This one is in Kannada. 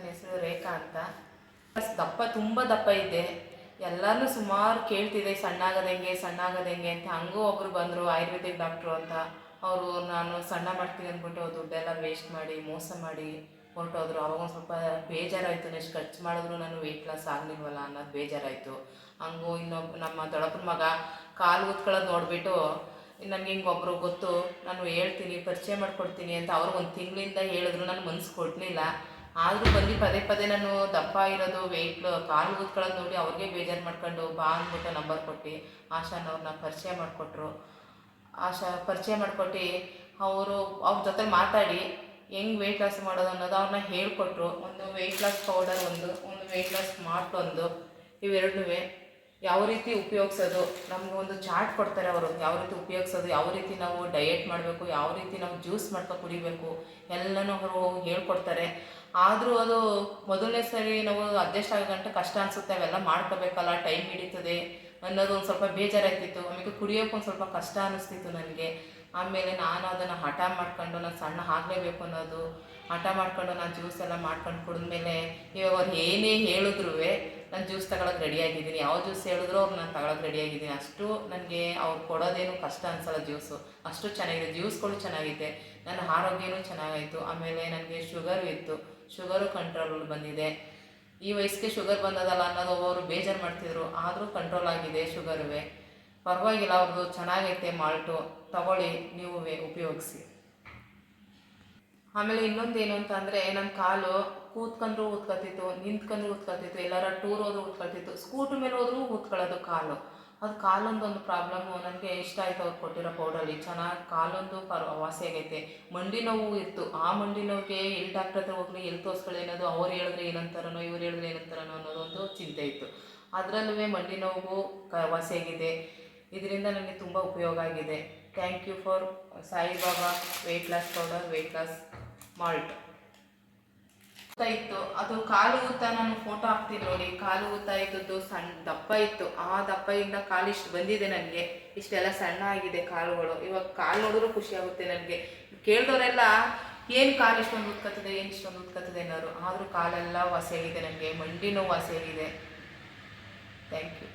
ಹೆಸರು ರೇಖಾ ಅಂತ. ದಪ್ಪ ತುಂಬ ದಪ್ಪ ಇದ್ದೆ. ಎಲ್ಲರೂ ಸುಮಾರು ಕೇಳ್ತಿದ್ದೆ ಸಣ್ಣ ಹೆಂಗೆ ಅಂತ. ಹಂಗೂ ಒಬ್ಬರು ಬಂದರು ಆಯುರ್ವೇದಿಕ್ ಡಾಕ್ಟ್ರು ಅಂತ. ಅವರು ನಾನು ಸಣ್ಣ ಮಾಡ್ತೀನಿ ಅಂದ್ಬಿಟ್ಟು ದುಡ್ಡೆಲ್ಲ ವೇಸ್ಟ್ ಮಾಡಿ ಮೋಸ ಮಾಡಿ ಹೊರಟೋದ್ರು. ಅವಾಗ ಒಂದು ಸ್ವಲ್ಪ ಬೇಜಾರಾಯಿತು. ನೆಕ್ಸ್ಟ್ ಖರ್ಚು ಮಾಡಿದ್ರು ನಾನು ವೆಯ್ಟ್ ಲಾಸ್ ಆಗಲಿಲ್ವಲ್ಲ ಅನ್ನೋದು ಬೇಜಾರಾಯಿತು. ಹಂಗೂ ಇನ್ನೊಬ್ಬ ನಮ್ಮ ದೊಡ್ಡಪ್ಪನ ಮಗ ಕಾಲು ಊದ್ಕೊಳ್ಳೋದು ನೋಡಿಬಿಟ್ಟು ನನಗೆ ಹಿಂಗೆ ಒಬ್ಬರು ಗೊತ್ತು, ನಾನು ಹೇಳ್ತೀನಿ ಪರಿಚಯ ಮಾಡಿಕೊಡ್ತೀನಿ ಅಂತ ಅವ್ರು ಒಂದು ತಿಂಗಳಿಂದ ಹೇಳಿದ್ರು. ನಾನು ಮನಸ್ಸು ಕೊಡಲಿಲ್ಲ. ಆದರೂ ಬಂದು ಪದೇ ಪದೇ ನಾನು ದಪ್ಪ ಇರೋದು ಕಾಲು ಊದ್ಕೊಳ್ಳೋದು ನೋಡಿ ಅವ್ರಿಗೆ ಬೇಜಾರು ಮಾಡ್ಕೊಂಡು ಬಾ ಅಂದ್ಬಿಟ್ಟು ನಂಬರ್ ಕೊಟ್ಟು ಆಶಾನವ್ರನ್ನ ಪರಿಚಯ ಮಾಡಿಕೊಟ್ರು. ಪರಿಚಯ ಮಾಡಿಕೊಟ್ಟು ಅವ್ರ ಜೊತೆ ಮಾತಾಡಿ ಹೆಂಗೆ ವೆಯ್ಟ್ ಲಾಸ್ ಮಾಡೋದು ಅನ್ನೋದು ಅವ್ರನ್ನ ಹೇಳಿಕೊಟ್ರು. ಒಂದು ವೆಯ್ಟ್ ಲಾಸ್ ಪೌಡರ್ ಒಂದು ವೆಯ್ಟ್ ಲಾಸ್ ಮಾರ್ಟ್ ಇವೆರಡೂ ಯಾವ ರೀತಿ ಉಪಯೋಗಿಸೋದು, ನಮ್ಗೆ ಒಂದು ಚಾರ್ಟ್ ಕೊಡ್ತಾರೆ ಅವರು. ಯಾವ ರೀತಿ ಉಪಯೋಗಿಸೋದು, ಯಾವ ರೀತಿ ನಾವು ಡಯಟ್ ಮಾಡಬೇಕು, ಯಾವ ರೀತಿ ನಾವು ಜ್ಯೂಸ್ ಮಾಡ್ಕೊಂಡು ಕುಡಿಬೇಕು ಎಲ್ಲನೂ ಅವರು ಹೇಳ್ಕೊಡ್ತಾರೆ. ಆದರೂ ಅದು ಮೊದಲನೇ ಸರಿ ನಾವು ಅಡ್ಜಸ್ಟ್ ಆಗೋ ಕಷ್ಟ ಅನಿಸುತ್ತೆ. ಅವೆಲ್ಲ ಮಾಡ್ಕೋಬೇಕಲ್ಲ, ಟೈಮ್ ಹಿಡಿತದೆ ಅನ್ನೋದು ಒಂದು ಸ್ವಲ್ಪ ಬೇಜಾರಾಗ್ತಿತ್ತು. ಆಮೇಲೆ ಕುಡಿಯೋಕೆ ಒಂದು ಸ್ವಲ್ಪ ಕಷ್ಟ ಅನ್ನಿಸ್ತಿತ್ತು ನನಗೆ. ಆಮೇಲೆ ನಾನು ಅದನ್ನು ಹಠ ಮಾಡ್ಕೊಂಡು ನಾನು ಸಣ್ಣ ಆಗಲೇಬೇಕು ಅನ್ನೋದು ಹಠ ಮಾಡ್ಕೊಂಡು ನಾನು ಜ್ಯೂಸ್ ಎಲ್ಲ ಮಾಡ್ಕೊಂಡು ಕುಡಿದ್ಮೇಲೆ ಇವಾಗ ಅವ್ರು ಏನೇ ಹೇಳಿದ್ರು ನಾನು ಜ್ಯೂಸ್ ತಗೊಳಕ್ಕೆ ರೆಡಿಯಾಗಿದ್ದೀನಿ. ಯಾವ ಜ್ಯೂಸ್ ಹೇಳಿದ್ರು ಅವ್ರು ನಾನು ತಗೊಳಕ್ಕೆ ರೆಡಿಯಾಗಿದ್ದೀನಿ. ಅಷ್ಟು ನನಗೆ ಅವ್ರು ಕೊಡೋದೇನು ಕಷ್ಟ ಅನಿಸಲ್ಲ. ಜ್ಯೂಸು ಅಷ್ಟು ಚೆನ್ನಾಗಿದೆ, ಜ್ಯೂಸ್ಗಳು ಚೆನ್ನಾಗಿದೆ, ನನ್ನ ಆರೋಗ್ಯನೂ ಚೆನ್ನಾಗಾಯಿತು. ಆಮೇಲೆ ನನಗೆ ಶುಗರು ಇತ್ತು, ಶುಗರು ಕಂಟ್ರೋಲ್ ಬಂದಿದೆ. ಈ ವಯಸ್ಸಿಗೆ ಶುಗರ್ ಬಂದದಲ್ಲ ಅನ್ನೋದು ಅವರು ಬೇಜಾರು ಮಾಡ್ತಿದ್ರು. ಆದರೂ ಕಂಟ್ರೋಲ್ ಆಗಿದೆ ಶುಗರುವೆ. ಪರವಾಗಿಲ್ಲ, ಅವ್ರದ್ದು ಚೆನ್ನಾಗೈತೆ ಮಾಲ್ಟು, ತಗೊಳ್ಳಿ ನೀವು ಉಪಯೋಗಿಸಿ. ಆಮೇಲೆ ಇನ್ನೊಂದೇನು ಅಂತ ಅಂದರೆ ನನ್ನ ಕಾಲು ಕೂತ್ಕೊಂಡ್ರೂ ಊದ್ಕೊತಿತ್ತು, ನಿಂತ್ಕೊಂಡ್ರೂ ಊದ್ಕೊತಿತ್ತು, ಎಲ್ಲಾರ ಟೂರ್ ಹೋದ್ರೂ ಊದ್ಕೊಳ್ತಿತ್ತು, ಸ್ಕೂಟ್ರ್ ಮೇಲೆ ಹೋದ್ರೂ ಊದ್ಕೊಳ್ಳೋದು ಕಾಲು. ಅದು ಕಾಲೊಂದೊಂದು ಪ್ರಾಬ್ಲಮ್ಮು. ನನಗೆ ಇಷ್ಟ ಆಯಿತು ಅವ್ರು ಕೊಟ್ಟಿರೋ ಪೌಡರಲ್ಲಿ. ಚೆನ್ನಾಗಿ ಕಾಲೊಂದು ವಾಸಿಯಾಗೈತೆ. ಮಂಡಿ ನೋವು ಇತ್ತು, ಆ ಮಂಡಿ ನೋವಿಗೆ ಎಲ್ಲಿ ಡಾಕ್ಟ್ರ್ ಹತ್ರ ಹೋಗ್ಲಿ, ಎಲ್ಲಿ ತೋರಿಸ್ಕೊಳ್ಳಿ ಅನ್ನೋದು, ಅವ್ರು ಹೇಳಿದ್ರೆ ಏನಂತಾರನೋ ಇವ್ರು ಹೇಳಿದ್ರೆ ಏನಂತಾರನೋ ಅನ್ನೋದೊಂದು ಚಿಂತೆ ಇತ್ತು. ಅದರಲ್ಲೂ ಮಂಡಿ ನೋವು ವಾಸಿಯಾಗಿದೆ. ಇದರಿಂದ ನನಗೆ ತುಂಬ ಉಪಯೋಗ ಆಗಿದೆ. Thank you for Saibaba weight loss powder, weight loss malt. ಇತ್ತು ಅದು ಕಾಲು ಊತ, ನಾನು ಫೋಟೋ ಹಾಕ್ತೀನಿ ನೋಡಿ. ಕಾಲು ಊತ ಇದ್ದದ್ದು ಸಣ್ಣ ದಪ್ಪ ಇತ್ತು. ಆ ದಪ್ಪದಿಂದ ಕಾಲು ಇಷ್ಟು ಬಂದಿದೆ ನನಗೆ. ಇಷ್ಟೆಲ್ಲ ಸಣ್ಣ ಆಗಿದೆ ಕಾಲುಗಳು. ಇವಾಗ ಕಾಲು ನೋಡಿದ್ರೂ ಖುಷಿ ಆಗುತ್ತೆ ನನಗೆ. ಕೇಳಿದವರೆಲ್ಲ ಏನು ಕಾಲು ಇಷ್ಟೊಂದು ಊದ್ಕೊತದೆ, ಏನು ಇಷ್ಟೊಂದು ಊದ್ಕೊತದೆ ಅನ್ನೋರು. ಆದರೂ ಕಾಲೆಲ್ಲ ವಾಸಿಯಾಗಿದೆ ನನಗೆ. ಮಂಡಿ ನೋವು ವಾಸಿಯಾಗಿದೆ. Thank you.